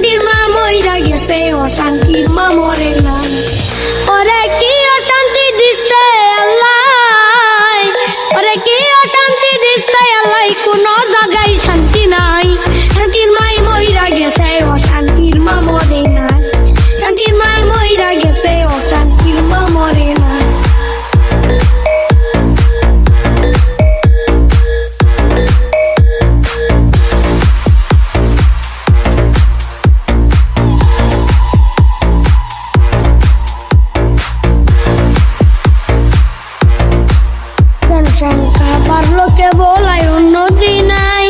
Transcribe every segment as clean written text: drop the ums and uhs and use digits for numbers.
শান্তির মা মইরা গেছে অশান্তির মা মরে নাই। ওরে কি অশান্তি দিচ্ছে আল্লাহ, ওরে কি অশান্তি দিচ্ছে আল্লাহ, কোনো জায়গায় শান্তি নাই। শান্তির মাই মইরা গেছে অশান্তির মা মরে নাই। শান্তির মাই মইরা গেছে অশান্তির মা মরে নাই। জনসংখ্যা বাড়লো কেবল আয় উন্নতি নাই,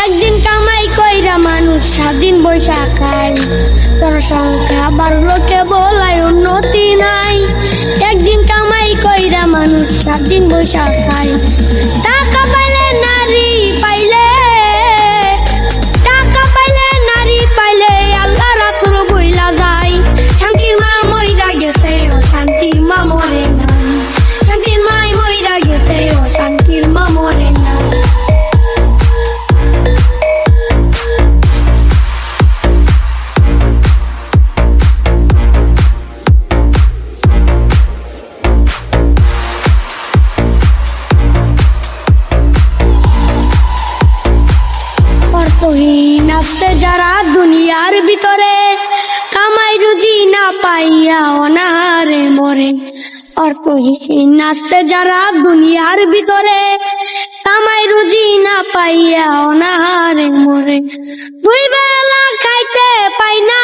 একদিন কামাই কইরা মানুষ স্বাধীন বৈশা খায়। জনসংখ্যা বাড়লো কেবল আয় উন্নতি নাই, একদিন কামাই কইরা মানুষ স্বাধীন বৈশা খায়। টাকা পাইলে নারী পাইলে, টাকা পাইলে নারী পাইলে আল্লাহ রাসূল বইলা যায়। শান্তির মা মইরা গেছে অশান্তির মা মরে নাই। শান্তির মাই মইরা গেছে অশান্তির মা মরে নাই। অর্থহীন আছে যারা দুনিয়ার ভিতরে, কামাই রুজি না পাইয়া অনাহারে মরে। অর্থহীন আছে যারা দুনিয়ার ভিতরে, কামাই রুজি না পাইয়া অনাহারে মরে। দুই বেলা খাইতে পাই না,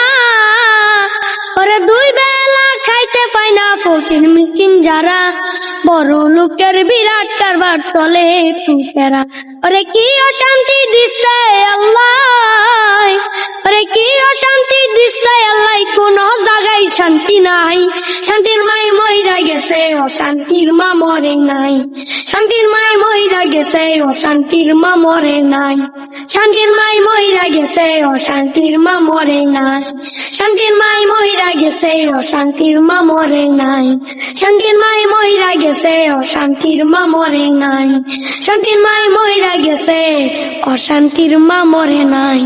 ওরে দুই বেলা খাইতে পাই না, ফকির মিসকিন যারা, বড় লোকের বিরাট কারবার চলে টুকেরা। ওরে কি অশান্তি দিচ্ছে আল্লাহ, ওরে কি অশান্তি দিচ্ছে আল্লাহ, কোনো জায়গায় শান্তি নাই। শান্তির মাই মইরা গেছে অশান্তির মা মরে নাই। শান্তির মাই মইরা গেছে অশান্তির মা মরে নাই। শান্তির মাই মইরা গেছে অশান্তির মা মরে নাই। শান্তির মাই মইরা গেছে অশান্তির মা মরে নাই। শান্তির মাই মইরা গেছে অশান্তির মা মরে নাই। শান্তির মাই মইরা গেছে অশান্তির মা মরে নাই।